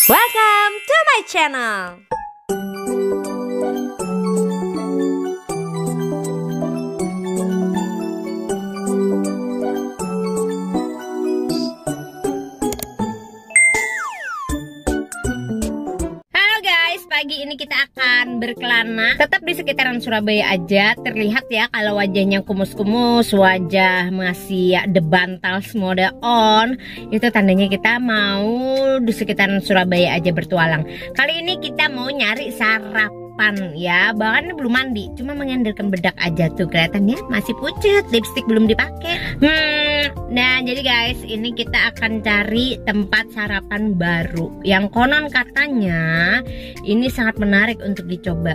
Welcome to my channel. Pagi ini kita akan berkelana tetap di sekitaran Surabaya aja. Terlihat ya kalau wajahnya kumus-kumus, wajah masih debantal mode on, itu tandanya kita mau di sekitaran Surabaya aja bertualang. Kali ini kita mau nyari sarapan ya, bahkan belum mandi, cuma mengendarkan bedak aja tuh, kelihatannya masih pucat, lipstick belum dipakai. Nah jadi guys, ini kita akan cari tempat sarapan baru yang konon katanya ini sangat menarik untuk dicoba.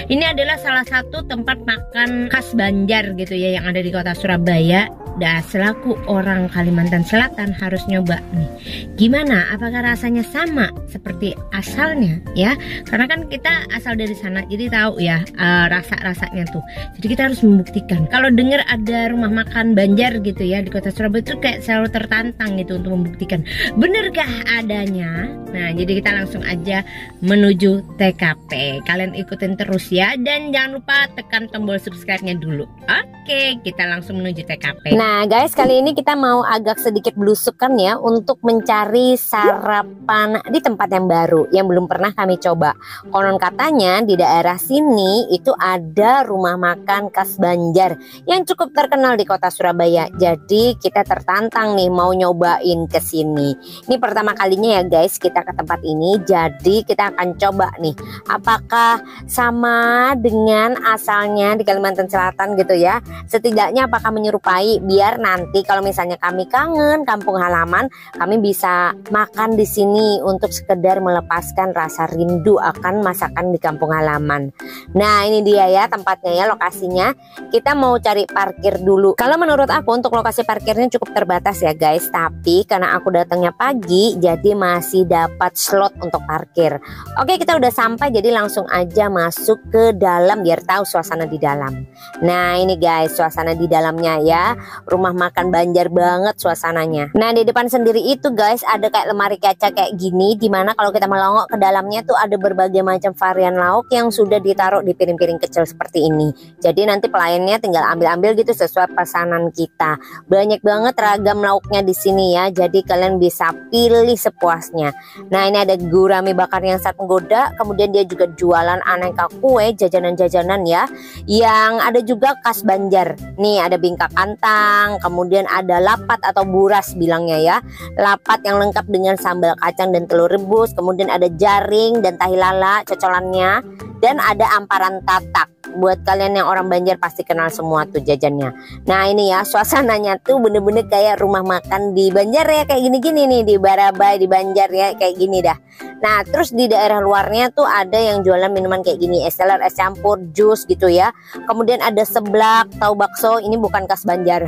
Ini adalah salah satu tempat makan khas Banjar gitu ya, yang ada di kota Surabaya. Dan selaku orang Kalimantan Selatan harus nyoba nih. Gimana? Apakah rasanya sama seperti asalnya ya? Karena kan kita asal dari sana, jadi tahu ya rasa-rasanya tuh. Jadi kita harus membuktikan. Kalau dengar ada rumah makan Banjar gitu ya di kota Surabaya tuh kayak selalu tertantang gitu untuk membuktikan benerkah adanya. Nah jadi kita langsung aja menuju TKP. Kalian ikutin terus ya, dan jangan lupa tekan tombol subscribe-nya dulu. Oke, kita langsung menuju TKP. Nah guys, kali ini kita mau agak sedikit belusukan ya untuk mencari sarapan di tempat yang baru yang belum pernah kami coba. Konon katanya di daerah sini itu ada rumah makan khas Banjar yang cukup terkenal di kota Surabaya. Jadi kita tertantang nih mau nyobain ke sini. Ini pertama kalinya ya guys kita ke tempat ini. Jadi kita akan coba nih apakah sama dengan asalnya di Kalimantan Selatan gitu ya. Setidaknya apakah menyerupai, biar nanti kalau misalnya kami kangen kampung halaman, kami bisa makan di sini untuk sekedar melepaskan rasa rindu akan masakan di kampung halaman. Nah ini dia ya tempatnya ya, lokasinya. Kita mau cari parkir dulu. Kalau menurut aku untuk lokasi parkirnya cukup terbatas ya guys, tapi karena aku datangnya pagi jadi masih dapat slot untuk parkir. Oke, kita udah sampai, jadi langsung aja masuk ke dalam biar tahu suasana di dalam. Nah ini guys suasana di dalamnya ya, rumah makan Banjar banget suasananya. Nah di depan sendiri itu guys ada kayak lemari kaca kayak gini, dimana kalau kita melongok ke dalamnya tuh ada berbagai macam varian lauk yang sudah ditaruh di piring-piring kecil seperti ini. Jadi nanti pelayannya tinggal ambil-ambil gitu sesuai pesanan kita. Banyak banget ragam lauknya di sini ya, jadi kalian bisa pilih sepuasnya. Nah ini ada gurame bakar yang sangat menggoda, kemudian dia juga jualan aneka kue, jajanan-jajanan ya, yang ada juga khas Banjar. Nih ada bingka kantang, kemudian ada lapat atau buras bilangnya ya, lapat yang lengkap dengan sambal kacang dan telur rebus, kemudian ada jaring dan tahi lala cocolannya, dan ada amparan tatak. Buat kalian yang orang Banjar pasti kenal semua tuh jajannya. Nah ini ya suasananya tuh bener-bener kayak rumah makan di Banjar ya, kayak gini-gini nih di Barabai di Banjar ya, kayak gini dah. Nah terus di daerah luarnya tuh ada yang jualan minuman kayak gini, es teler, es campur, jus gitu ya. Kemudian ada seblak, tahu bakso, ini bukan khas Banjar.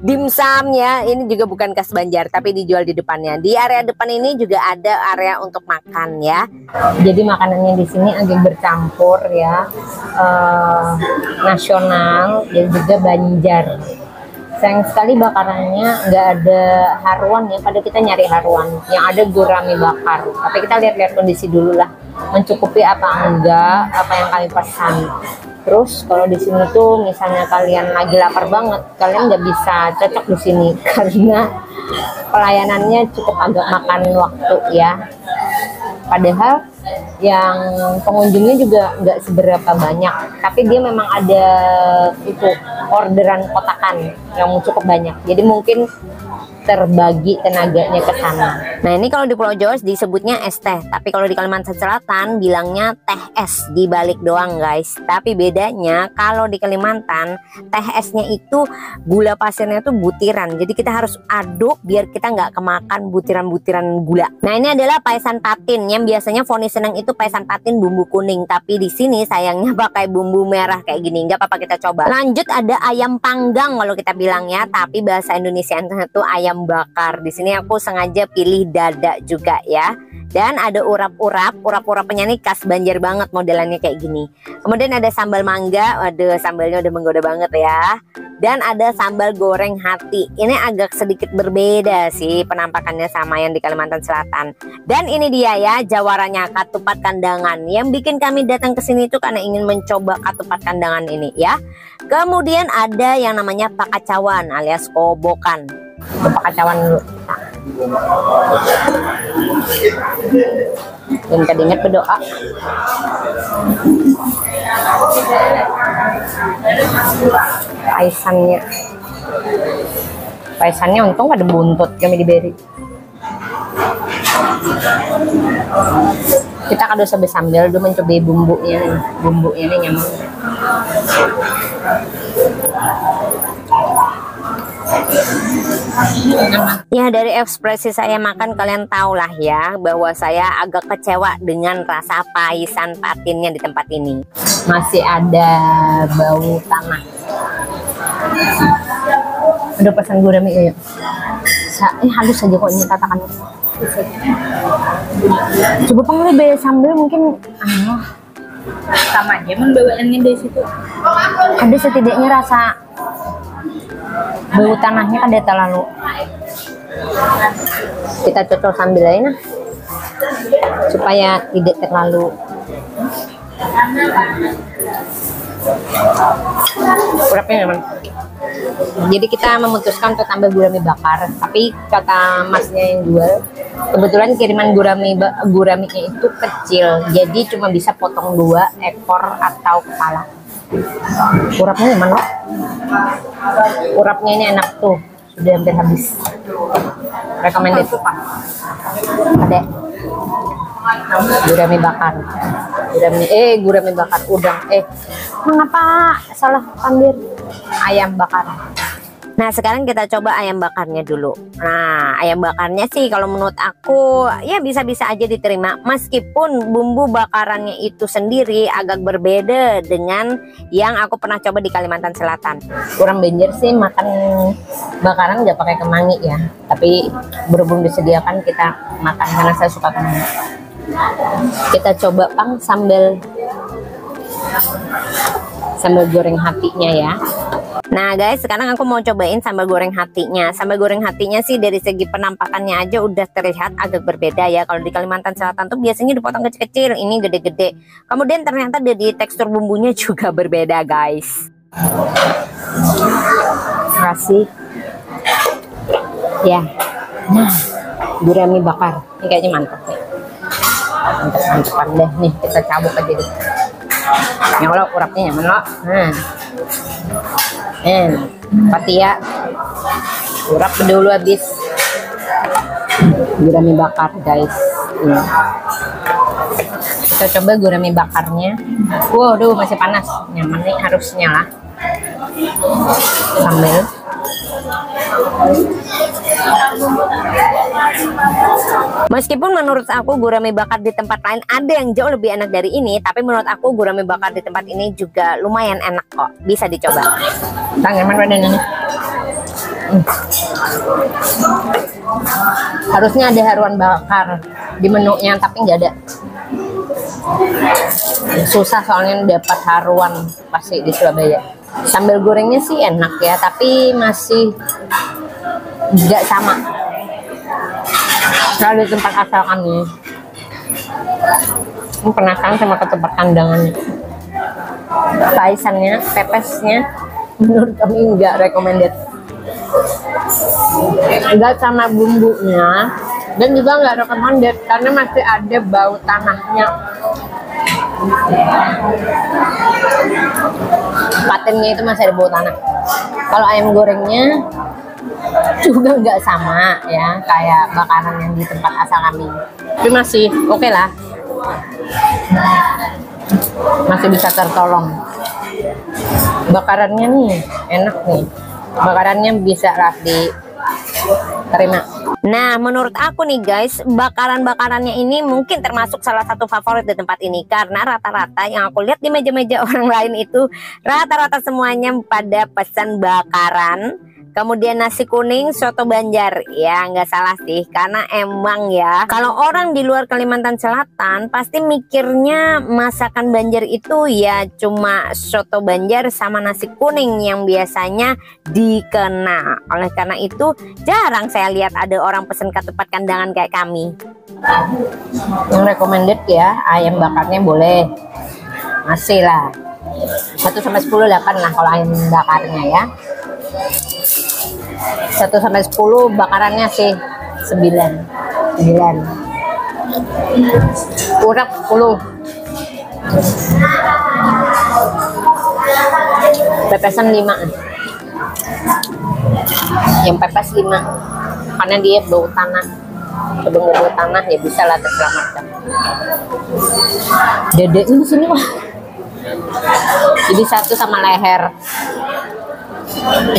Dimsum ya, ini juga bukan khas Banjar tapi dijual di depannya. Di area depan ini juga ada area untuk makan ya. Jadi makanannya di sini agak bercampur ya. Nasional dan juga Banjar. Sayang sekali bakarannya nggak ada haruan ya, pada kita nyari haruan yang ada gurame bakar. Tapi kita lihat-lihat kondisi dulu lah, mencukupi apa enggak apa yang kami pesan. Terus kalau di sini tuh misalnya kalian lagi lapar banget, kalian nggak bisa cocok di sini karena pelayanannya cukup agak makan waktu ya. Padahal yang pengunjungnya juga nggak seberapa banyak, tapi dia memang ada itu orderan kotakan yang cukup banyak, jadi mungkin terbagi tenaganya ke sana. Nah ini kalau di Pulau Jawa disebutnya es teh, tapi kalau di Kalimantan Selatan bilangnya teh es, dibalik doang guys. Tapi bedanya kalau di Kalimantan teh esnya itu gula pasirnya tuh butiran, jadi kita harus aduk biar kita nggak kemakan butiran-butiran gula. Nah ini adalah paisan patin yang biasanya Foni seneng itu paisan patin bumbu kuning, tapi di sini sayangnya pakai bumbu merah kayak gini. Nggak apa-apa, kita coba. Lanjut ada ayam panggang kalau kita bilangnya, tapi bahasa Indonesia itu ayam bakar. Di sini aku sengaja pilih dada juga ya. Dan ada urap-urap penyanyi khas Banjar banget, modelannya kayak gini. Kemudian ada sambal mangga, waduh sambalnya udah menggoda banget ya. dan ada sambal goreng hati. Ini agak sedikit berbeda sih penampakannya sama yang di Kalimantan Selatan. Dan ini dia ya jawarannya, ketupat kandangan. Yang bikin kami datang ke sini itu karena ingin mencoba ketupat kandangan ini ya. Kemudian ada yang namanya pakacawan alias kobokan. Pakacawan dulu. Dan kadingat berdoa. Paisannya untung ada buntut kami diberi. Kita kado sambil dulu mencoba bumbunya ini nyaman. Ya, dari ekspresi saya makan kalian tahu lah ya bahwa saya agak kecewa dengan rasa paisan patinnya di tempat ini. Masih ada bau tanah. Udah pesan gurami ya. Halus aja kok ini katakannya. Coba pengen bayar sambal mungkin Sama aja emang bawaannya dari situ. ada setidaknya rasa bau tanahnya kan dia terlalu. Kita cocok sambil aja nah, supaya tidak terlalu kurapnya memang. Jadi kita memutuskan untuk tambah gurami bakar, tapi kata masnya yang jual kebetulan kiriman guraminya itu kecil, jadi cuma bisa potong 2 ekor atau kepala. Urapnya gimana? Urapnya ini enak tuh, sudah hampir habis. Recommended Pak. Ada gurami bakar, gurami bakar udang. Mengapa salah pandir? Ayam bakar. Nah sekarang kita coba ayam bakarnya dulu. Nah ayam bakarnya sih kalau menurut aku ya bisa-bisa aja diterima, meskipun bumbu bakarannya itu sendiri agak berbeda dengan yang aku pernah coba di Kalimantan Selatan. Kurang benjer sih makan bakaran nggak pakai kemangi ya, tapi berhubung disediakan kita makan karena saya suka kemangi. Kita coba sambal goreng hatinya ya. Nah guys, sekarang aku mau cobain sambal goreng hatinya. Sambal goreng hatinya sih dari segi penampakannya aja udah terlihat agak berbeda ya. Kalau di Kalimantan Selatan tuh biasanya dipotong kecil-kecil, ini gede-gede. Kemudian ternyata dari tekstur bumbunya juga berbeda guys. Kasih ya. Nah, gurami bakar ini kayaknya mantap nih. Mantap deh nih, kita cabut aja deh. Yang lo urapnya nyaman lo. Patia urap dulu habis gurami bakar guys. Kita coba gurami bakarnya. Waduh masih panas, nyaman nih, harus nyala. Sambal meskipun menurut aku gurami bakar di tempat lain ada yang jauh lebih enak dari ini, tapi menurut aku gurami bakar di tempat ini juga lumayan enak kok, bisa dicoba. Nyaman badan ini. Harusnya ada haruan bakar di menunya, tapi nggak ada. Susah soalnya dapat haruan pasti di Surabaya. Sambal gorengnya sih enak ya, tapi masih nggak sama kalau di tempat asal kami. Aku penasaran sama ketupat kandangannya. Paisannya, pepesnya menurut kami nggak recommended. Nggak sama bumbunya, dan juga nggak recommended karena masih ada bau tanahnya. Patennya itu masih ada bau tanah. Kalau ayam gorengnya juga nggak sama ya kayak bakaran yang di tempat asal kami, tapi masih oke lah, masih bisa tertolong. Bakarannya nih enak nih, bakarannya bisa lah diterima. Nah menurut aku nih guys, bakaran-bakarannya ini mungkin termasuk salah satu favorit di tempat ini, karena rata-rata yang aku lihat di meja-meja orang lain itu rata-rata semuanya pada pesan bakaran kemudian nasi kuning, soto Banjar. Ya nggak salah sih, karena emang ya kalau orang di luar Kalimantan Selatan pasti mikirnya masakan Banjar itu ya cuma soto Banjar sama nasi kuning yang biasanya dikenal. Oleh karena itu jarang saya lihat ada orang pesen ketupat kandangan kayak kami. Yang recommended ya, ayam bakarnya boleh, masih lah 1 sampai 10 8 lah kalau ayam bakarnya ya. 1 sampai 10, bakarannya sih 9. Urap 10. Pepesan 5. Yang pepes 5. Karena dia bau tanah. Sebelum bau tanah ya bisa lah terselamatkan. Dedeknya di sini wah. Jadi 1 sama leher.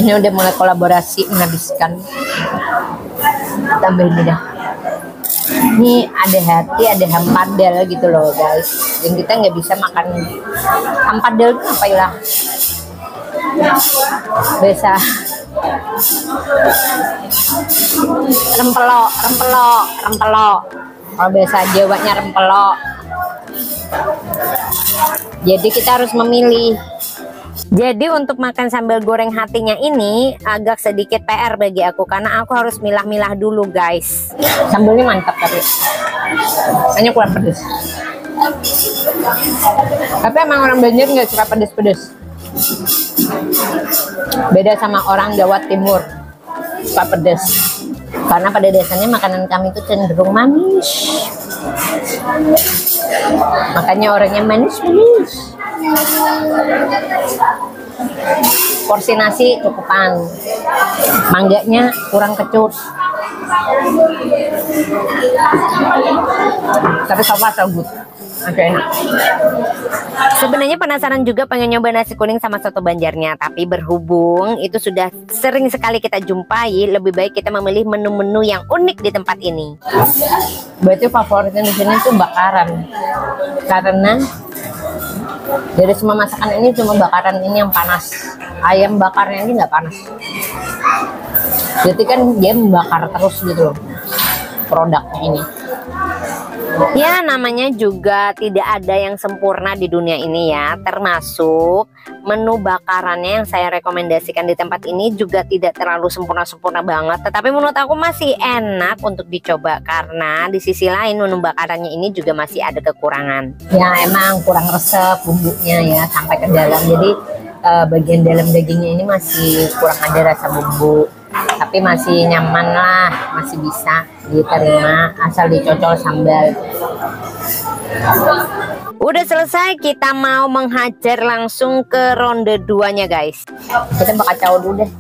Ini udah mulai kolaborasi menghabiskan. Tambahin udah. Ini ada hati, ada hampadel gitu loh guys. Dan kita nggak bisa makan hampadel itu apa ya? Biasa. Rempelok. Kalau biasa Jawanya rempelok. Jadi kita harus memilih. Jadi untuk makan sambal goreng hatinya ini agak sedikit PR bagi aku karena aku harus milah-milah dulu guys. Sambalnya mantap tapi hanya kurang pedas. Tapi emang orang Banjar nggak suka pedas-pedas. Beda sama orang Jawa Timur suka pedas. Karena pada dasarnya makanan kami itu cenderung manis. Makanya orangnya manis-manis. Porsi nasi cukupan, mangganya kurang kecut, tapi so far so good. Enak. Sebenarnya penasaran juga pengen nyoba nasi kuning sama soto Banjarnya, tapi berhubung itu sudah sering sekali kita jumpai, lebih baik kita memilih menu-menu yang unik di tempat ini. Berarti favoritnya di sini tuh bakaran, karena dari semua masakan ini cuma bakaran ini yang panas. Ayam bakarnya ini nggak panas. Jadi kan dia membakar terus gitu loh produknya ini. Ya namanya juga tidak ada yang sempurna di dunia ini ya. Termasuk menu bakarannya yang saya rekomendasikan di tempat ini juga tidak terlalu sempurna-sempurna banget. Tetapi menurut aku masih enak untuk dicoba. Karena di sisi lain menu bakarannya ini juga masih ada kekurangan. Ya emang kurang resep bumbunya ya sampai ke dalam. Jadi bagian dalam dagingnya ini masih kurang ada rasa bumbu. Tapi masih nyaman lah, masih bisa diterima asal dicocol sambal. Udah selesai, kita mau menghajar langsung ke ronde 2-nya guys. Kita bakal caw dulu deh,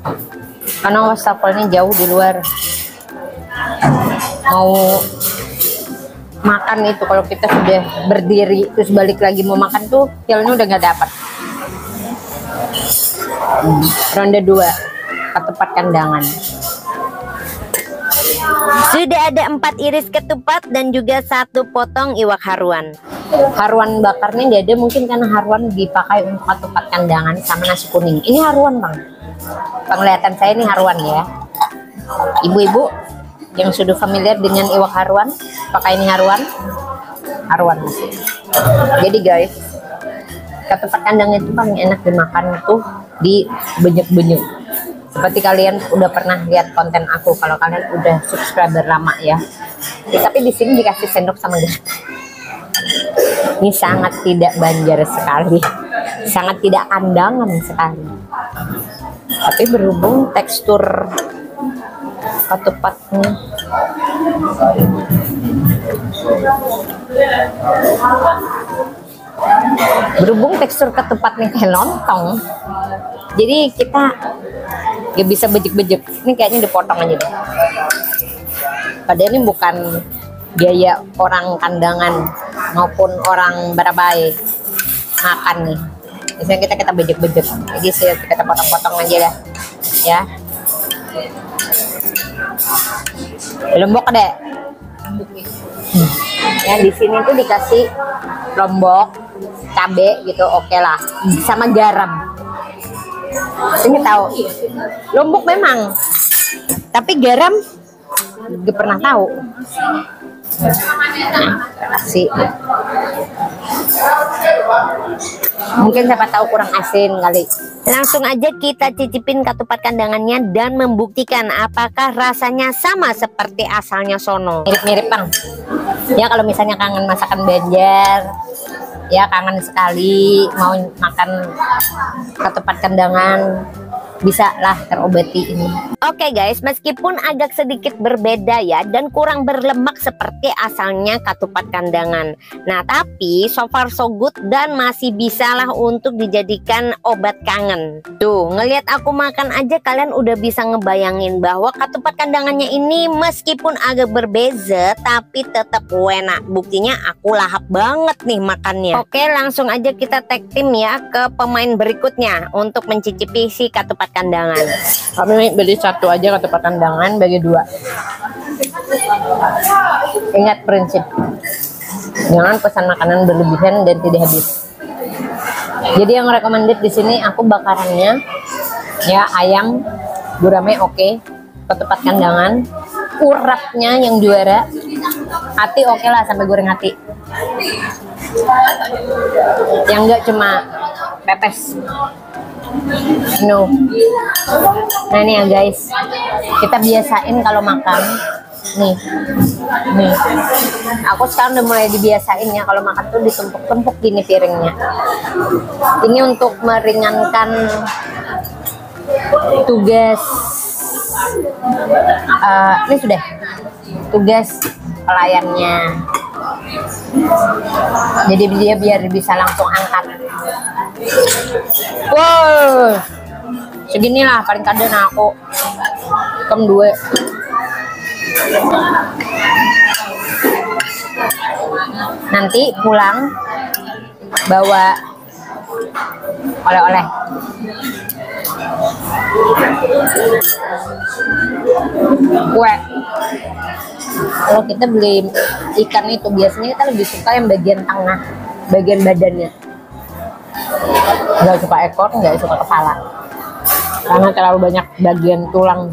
karena wastafelnya jauh di luar. Mau makan itu kalau kita sudah berdiri terus balik lagi mau makan tuh feelnya udah nggak dapat. Ronde 2 ketupat kandangan. Sudah ada 4 iris ketupat dan juga 1 potong iwak haruan. Haruan bakarnya nggak ada mungkin karena haruan dipakai untuk ketupat kandangan sama nasi kuning. Ini haruan bang. Penglihatan saya ini haruan ya. Ibu-ibu yang sudah familiar dengan iwak haruan, pakai ini haruan. Haruan. Jadi guys, ketupat kandang itu paling enak dimakan tuh di benyek-benyek. Seperti kalian udah pernah lihat konten aku kalau kalian udah subscriber lama ya. Tapi di sini dikasih sendok sama garpu. Ini sangat tidak Banjar sekali, sangat tidak kandangan sekali. Tapi berhubung tekstur ketupatnya kayak lontong, jadi kita gak bisa bejek-bejek. Ini kayaknya dipotong aja deh. Padahal ini bukan gaya orang kandangan maupun orang Barabai makan nih. Biasanya kita bejek-bejek. Jadi kita potong-potong aja dah. Ya. Lombok deh. Ya di sini tuh dikasih lombok, cabe gitu, oke lah, sama garam. Ini tahu. Lombok memang. Tapi garam gak pernah tahu. Kasih. Mungkin siapa tahu kurang asin kali. Langsung aja kita cicipin ketupat kandangannya dan membuktikan apakah rasanya sama seperti asalnya sono. Mirip-mirip Bang. Ya kalau misalnya kangen masakan Banjar, ya kangen sekali mau makan ketupat kandangan, bisa lah terobati ini. Oke guys, meskipun agak sedikit berbeda ya dan kurang berlemak seperti asalnya ketupat kandangan. Nah tapi so far so good dan masih bisalah untuk dijadikan obat kangen. Tuh ngelihat aku makan aja kalian udah bisa ngebayangin bahwa ketupat kandangannya ini meskipun agak berbeza tapi tetap enak. Buktinya aku lahap banget nih makannya. Oke langsung aja kita tag team ya ke pemain berikutnya untuk mencicipi si ketupat kandangan. Kami beli satu aja ketupat kandangan bagi dua. Ingat prinsip, jangan pesan makanan berlebihan dan tidak habis. Jadi yang recommended di sini aku bakarannya ya ayam, gurame oke, ketupat kandangan, urapnya yang juara, hati oke lah sampai goreng hati. Yang enggak cuma pepes. No. Nah ini ya guys, kita biasain kalau makan nih. Aku sekarang udah mulai dibiasain ya kalau makan tuh ditumpuk-tumpuk gini piringnya. Ini untuk meringankan tugas. Ini sudah tugas pelayannya. Jadi dia biar bisa langsung angkat. Wow, segini lah paling kadang aku kem 2. Nanti pulang bawa oleh-oleh. Kue. Kalau kita beli ikan itu biasanya kita lebih suka yang bagian tengah, bagian badannya. Nggak suka ekor, nggak suka kepala, karena terlalu banyak bagian tulang.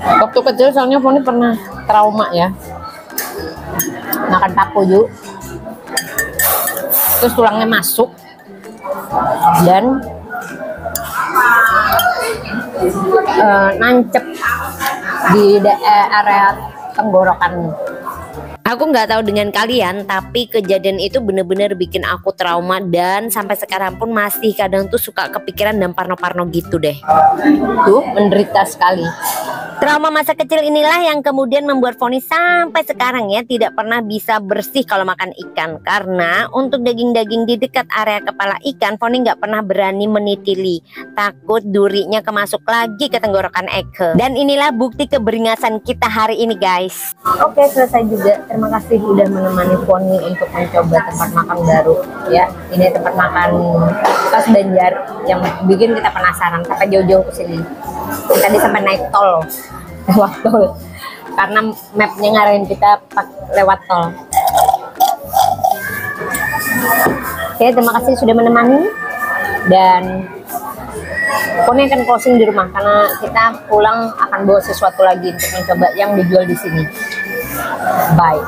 Waktu kecil soalnya Foni pernah trauma ya, makan taco yuk, terus tulangnya masuk dan nancep di area tenggorokan. Aku nggak tahu dengan kalian, tapi kejadian itu bener-bener bikin aku trauma dan sampai sekarang pun masih kadang tuh suka kepikiran dan parno-parno gitu deh. Tuh menderita sekali. Trauma masa kecil inilah yang kemudian membuat Foni sampai sekarang ya tidak pernah bisa bersih kalau makan ikan. Karena untuk daging-daging di dekat area kepala ikan Foni nggak pernah berani menitili, takut durinya kemasuk lagi ke tenggorokan Eke. Dan inilah bukti keberingasan kita hari ini guys. Oke, selesai juga. Terima kasih udah menemani Foni untuk mencoba tempat makan baru ya. Ini tempat makan khas Banjar yang bikin kita penasaran sampai jauh-jauh ke sini. Tadi sampai naik tol, lewat tol, karena mapnya ngarahin kita lewat tol. Oke, terima kasih sudah menemani dan Foni akan closing di rumah karena kita pulang akan bawa sesuatu lagi untuk mencoba yang dijual di sini. Bye.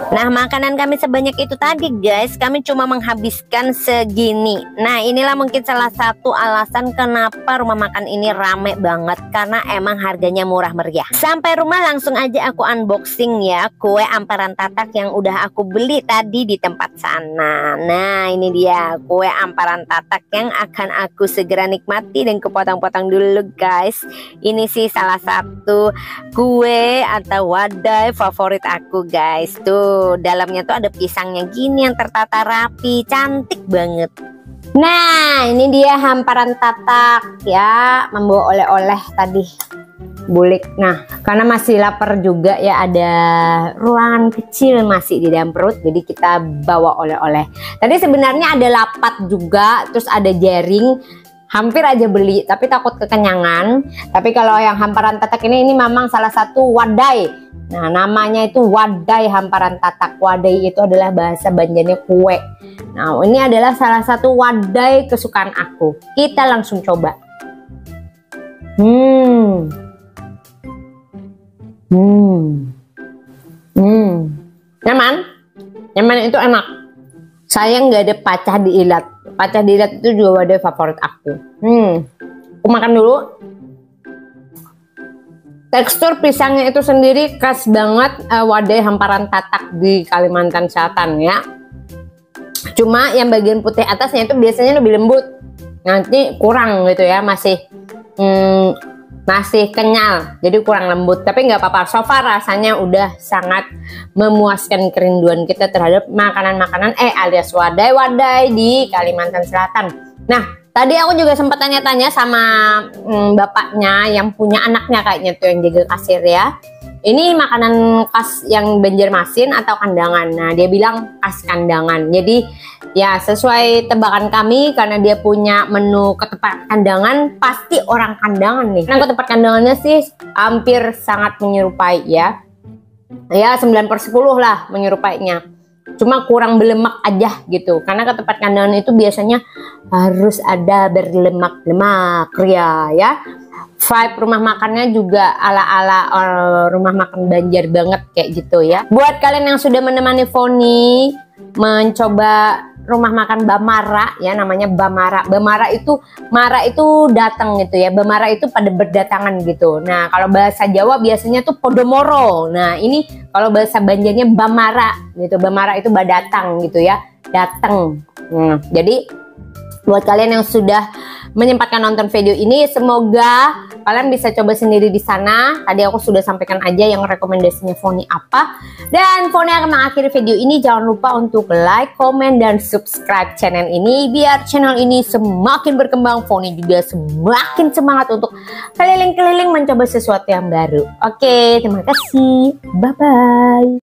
Nah makanan kami sebanyak itu tadi guys, kami cuma menghabiskan segini. Nah inilah mungkin salah satu alasan kenapa rumah makan ini rame banget, karena emang harganya murah meriah. Sampai rumah langsung aja aku unboxing ya kue amparan tatak yang udah aku beli tadi di tempat sana. Nah ini dia kue amparan tatak yang akan aku segera nikmati dan kupotong-potong dulu guys. Ini sih salah satu kue atau wadai favorit aku guys. Tuh dalamnya tuh ada pisangnya gini yang tertata rapi, cantik banget. Nah ini dia hamparan tatak ya, membawa oleh-oleh tadi bulik. Nah karena masih lapar juga ya, ada ruangan kecil masih di dalam perut, jadi kita bawa oleh-oleh. Tadi sebenarnya ada lapat juga, terus ada jaring, hampir aja beli tapi takut kekenyangan. Tapi kalau yang hamparan tatak ini memang salah satu wadai. Nah namanya itu wadai hamparan tatak. Wadai itu adalah bahasa Banjarnya kue. Nah, ini adalah salah satu wadai kesukaan aku. Kita langsung coba. Nyaman? Nyaman itu enak. Saya nggak ada pacah di ilat. Pacah di ilat itu juga wadai favorit aku. Aku makan dulu. Tekstur pisangnya itu sendiri khas banget wadai hamparan tatak di Kalimantan Selatan ya. Cuma yang bagian putih atasnya itu biasanya lebih lembut. Nanti kurang gitu ya, masih kenyal, jadi kurang lembut. Tapi nggak apa-apa, so far rasanya udah sangat memuaskan kerinduan kita terhadap makanan-makanan alias wadai-wadai di Kalimantan Selatan. Nah, tadi aku juga sempat tanya-tanya sama bapaknya yang punya anaknya kayaknya tuh yang jaga kasir ya. Ini makanan khas yang Banjarmasin atau kandangan? Nah, dia bilang khas kandangan. Jadi ya sesuai tebakan kami, karena dia punya menu ketupat kandangan, pasti orang kandangan nih. Karena ketupat kandangannya sih hampir sangat menyerupai ya. Ya 9/10 lah menyerupainya. Cuma kurang berlemak aja gitu. Karena ketupat kandangan itu biasanya harus ada berlemak-lemak ya. Vibe rumah makannya juga ala-ala rumah makan Banjar banget kayak gitu ya. Buat kalian yang sudah menemani Foni mencoba rumah makan Bamara ya, namanya Bamara. Bamara itu Mara itu datang gitu ya. Bamara itu pada berdatangan gitu. Nah, kalau bahasa Jawa biasanya tuh Podomoro. Nah, ini kalau bahasa Banjarnya Bamara gitu. Bamara itu badatang gitu ya. Datang. Jadi buat kalian yang sudah menyempatkan nonton video ini, semoga kalian bisa coba sendiri di sana. Tadi aku sudah sampaikan aja yang rekomendasinya Foni apa. Dan Foni akan mengakhiri video ini. Jangan lupa untuk like, komen, dan subscribe channel ini biar channel ini semakin berkembang. Foni juga semakin semangat untuk keliling-keliling mencoba sesuatu yang baru. Oke, terima kasih. Bye-bye.